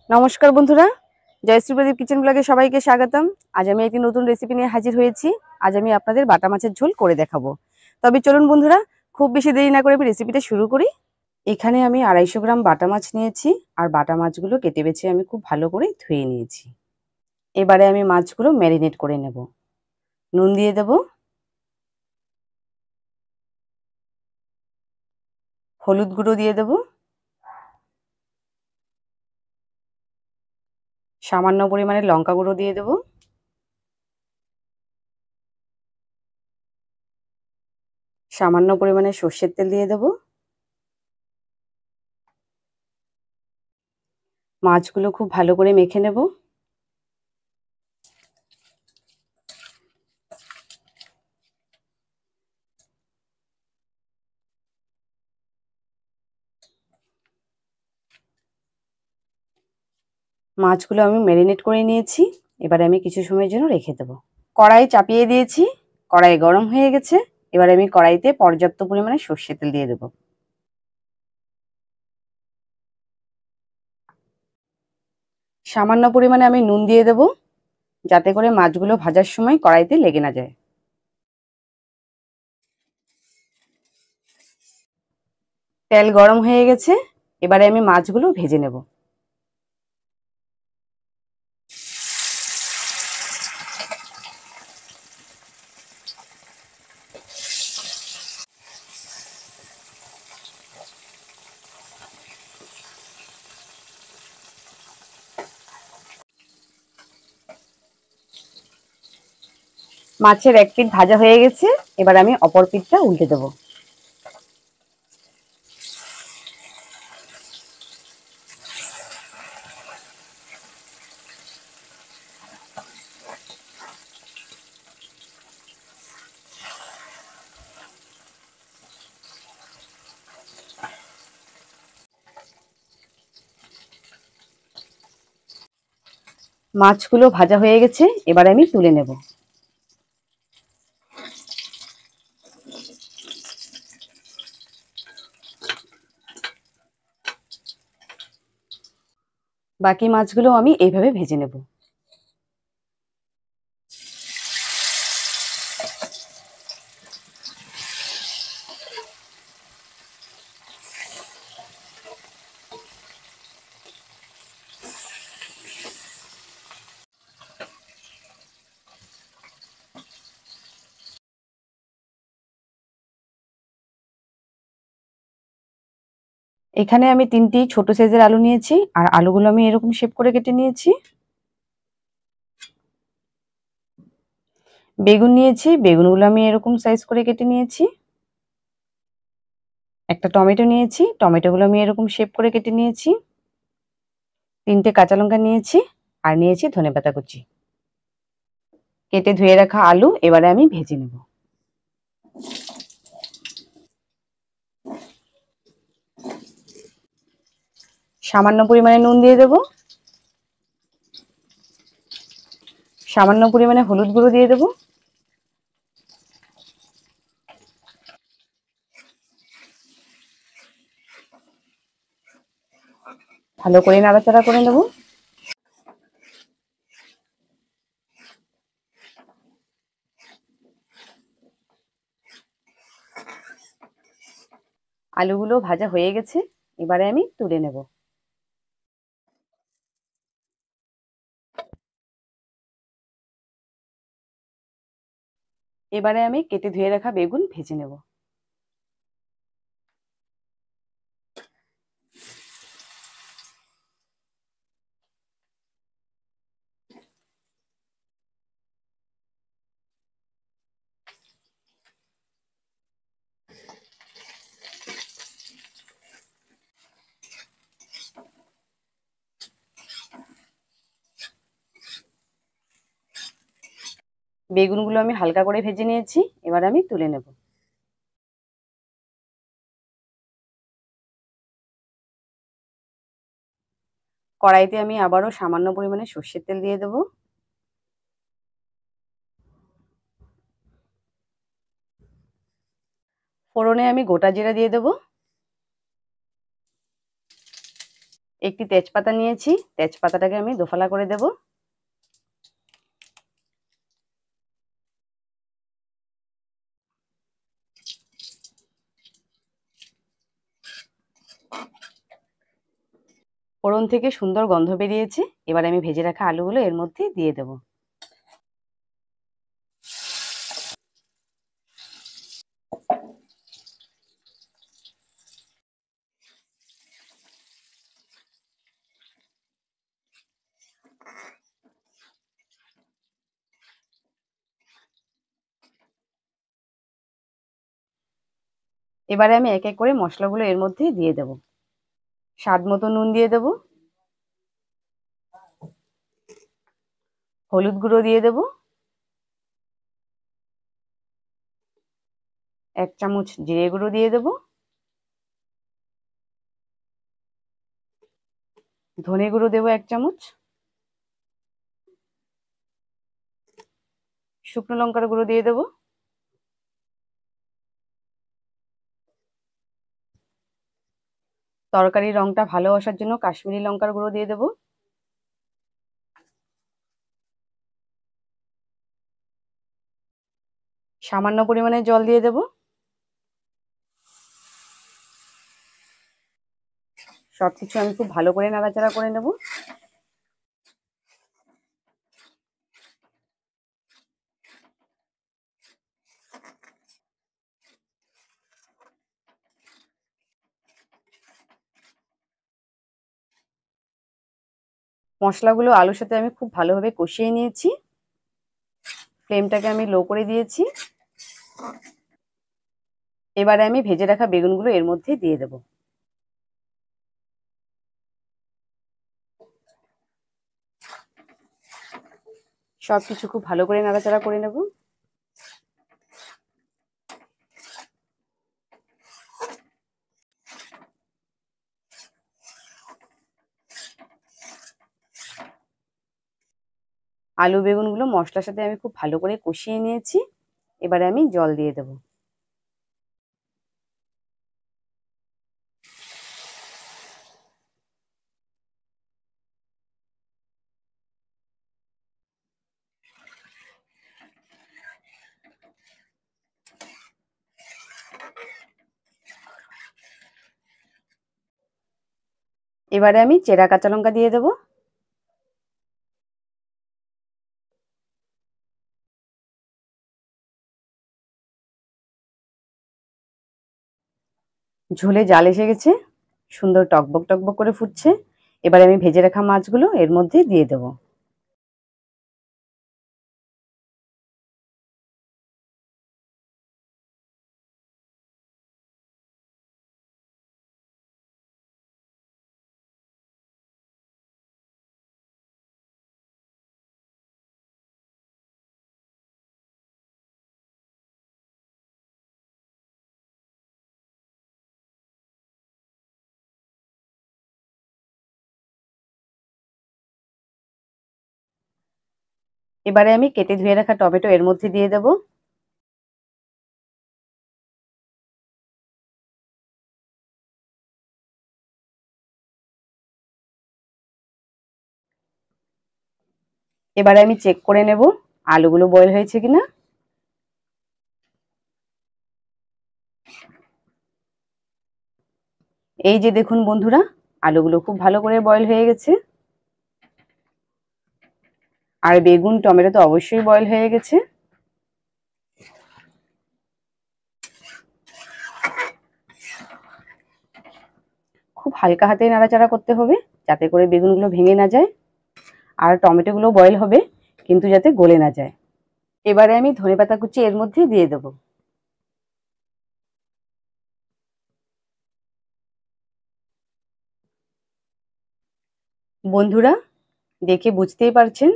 নমস্কার বন্ধুরা, জয়শ্রী প্রদীপ কিচেন ব্লগে সবাইকে স্বাগতম। আজ আমি একটি নতুন রেসিপি নিয়ে হাজির হয়েছি। আজ আমি আপনাদের বাটা মাছের ঝোল করে দেখাবো। তবে চলুন বন্ধুরা, খুব বেশি দেরি না করে আমি রেসিপিটা শুরু করি। এখানে আমি 250 গ্রাম বাটা মাছ নিয়েছি, আর বাটা মাছগুলো কেটে বেছে আমি খুব ভালো করে ধুয়ে নিয়েছি। এবারে আমি মাছগুলো ম্যারিনেট করে নেব। নুন দিয়ে দেব, হলুদ গুঁড়ো দিয়ে দেব, সামান্য পরিমাণে লঙ্কা গুঁড়ো দিয়ে দেব, সামান্য পরিমাণে সর্ষের তেল দিয়ে দেব। মাছগুলো খুব ভালো করে মেখে নেব। মাছগুলো আমি ম্যারিনেট করে নিয়েছি। এবারে আমি কিছু সময়ের জন্য রেখে দেবো। কড়াই চাপিয়ে দিয়েছি, কড়াই গরম হয়ে গেছে। এবারে আমি কড়াইতে পর্যাপ্ত পরিমাণে সর্ষের তেল দিয়ে দেবো। সামান্য পরিমাণে আমি নুন দিয়ে দেবো, যাতে করে মাছগুলো ভাজার সময় কড়াইতে লেগে না যায়। তেল গরম হয়ে গেছে, এবারে আমি মাছগুলো ভেজে নেব। মাছের এক পিঠ ভাজা হয়ে গেছে, এবার আমি অপর পিঠটা উল্টে দেবো। মাছগুলো ভাজা হয়ে গেছে, এবার আমি তুলে নেব। বাকি মাছগুলো আমি এইভাবে ভেজে নেব। এখানে আমি 3টি ছোট সাইজের আলু নিয়েছি, আর আলুগুলো আমি এরকম শেপ করে কেটে নিয়েছি। বেগুন নিয়েছি, বেগুনগুলো আমি এরকম সাইজ করে কেটে নিয়েছি। একটা টমেটো নিয়েছি, টমেটোগুলো আমি এরকম শেপ করে কেটে নিয়েছি। 3টে কাঁচা লঙ্কা নিয়েছি, আর নিয়েছি ধনেপাতা কুচি। কেটে ধুয়ে রাখা আলু এবারে আমি ভেজে নেব। সামান্য পরিমাণে নুন দিয়ে দেব, সামান্য পরিমাণে হলুদ গুঁড়ো দিয়ে দেব, ভালো করে নাড়াচাড়া করে নেব। আলুগুলো ভাজা হয়ে গেছে, এবারে আমি তুলে নেব। এবারে আমি কেটে ধুয়ে রাখা বেগুন ভেজে নেব। বেগুনগুলো আমি হালকা করে ভেজে নিয়েছি, এবার আমি তুলে নেব। কড়াইতে আমি আবারও সামান্য পরিমাণে সর্ষের তেল দিয়ে দেব। ফোড়নে আমি গোটা জিরা দিয়ে দেব। একটি তেজপাতা নিয়েছি, তেজপাতাটাকে আমি দোফালা করে দেব। ফোড়ন থেকে সুন্দর গন্ধ বেরিয়েছে, এবার আমি ভেজে রাখা আলুগুলো এর মধ্যে দিয়ে দেব। এবারে আমি এক এক করে মশলাগুলো এর মধ্যে দিয়ে দেব। স্বাদ মতো নুন দিয়ে দেব, হলুদ গুঁড়ো দিয়ে দেব, 1 চামচ জিরে গুঁড়ো দিয়ে দেব, ধনে গুঁড়ো দেব 1 চামচ, শুকনো লঙ্কার গুঁড়ো দিয়ে দেব, তরকারির রংটা ভালো আসার জন্য কাশ্মীরি লঙ্কার গুঁড়ো দিয়ে দেব, সামান্য পরিমাণে জল দিয়ে দেব। সবকিছু আমি খুব ভালো করে নাড়াচাড়া করে নেব। মশলাগুলো আলুর সাথে আমি খুব ভালোভাবে কষিয়ে নিয়েছি। ফ্লেমটাকে আমি লো করে দিয়েছি। এবারে আমি ভেজে রাখা বেগুনগুলো এর মধ্যে দিয়ে দেব। সবকিছু খুব ভালো করে নাড়াচাড়া করে নেব। আলু বেগুনগুলো মশলার সাথে আমি খুব ভালো করে কষিয়ে নিয়েছি। এবারে আমি জল দিয়ে দেব। এবারে আমি চেরা কাঁচা লঙ্কা দিয়ে দেব। ঝোলে জাল এসে গেছে, সুন্দর টকবক টকবক করে ফুটছে। এবারে আমি ভেজে রাখা মাছগুলো এর মধ্যে দিয়ে দেব। এবারে আমি কেটে ধুয়ে রাখা টমেটো এর মধ্যে দিয়ে দেব। এবারে আমি চেক করে নেব আলুগুলো বয়েল হয়েছে কিনা। এই যে দেখুন বন্ধুরা, আলুগুলো খুব ভালো করে বয়েল হয়ে গেছে। আর বেগুন টমেটো তো অবশ্যই বয়েল হয়ে গেছে। খুব হালকা হাতে নাড়াচাড়া করতে হবে যাতে করে বেগুনগুলো ভেঙে না যায়। আর টমেটোগুলো বয়েল হবে কিন্তু যাতে গলে না যায়। এবারে আমি ধনেপাতা কুচি এর মধ্যে দিয়ে দেব। বন্ধুরা, দেখে বুঝতেই পারছেন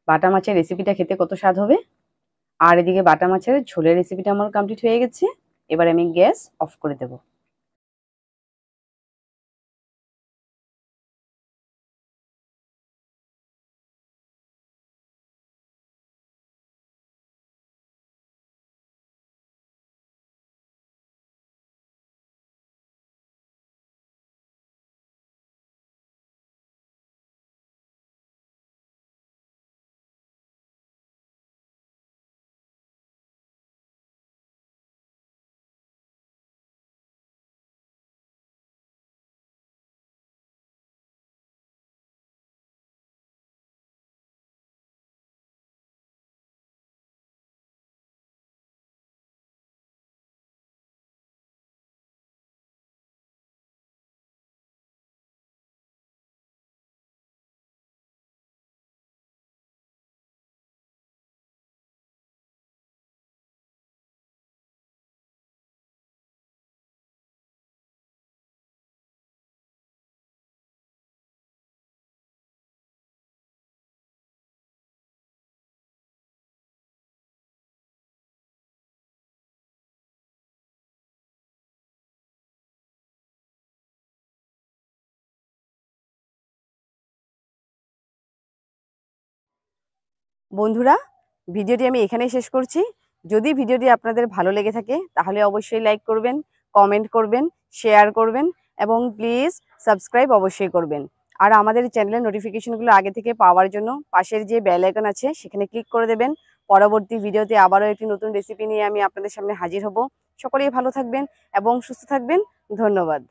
বাটা মাছের রেসিপিটা খেতে কত স্বাদ হবে। আর এদিকে বাটা মাছের ঝোলের রেসিপিটা আমার কমপ্লিট হয়ে গেছে। এবার আমি গ্যাস অফ করে দেব। বন্ধুরা, ভিডিওটি আমি এখানেই শেষ করছি। যদি ভিডিওটি আপনাদের ভালো লেগে থাকে তাহলে অবশ্যই লাইক করবেন, কমেন্ট করবেন, শেয়ার করবেন এবং প্লিজ সাবস্ক্রাইব অবশ্যই করবেন। আর আমাদের চ্যানেলের নোটিফিকেশনগুলো আগে থেকে পাওয়ার জন্য পাশের যে বেল আইকন আছে সেখানে ক্লিক করে দেবেন। পরবর্তী ভিডিওতে আবারও একটি নতুন রেসিপি নিয়ে আমি আপনাদের সামনে হাজির হব। সকলেই ভালো থাকবেন এবং সুস্থ থাকবেন। ধন্যবাদ।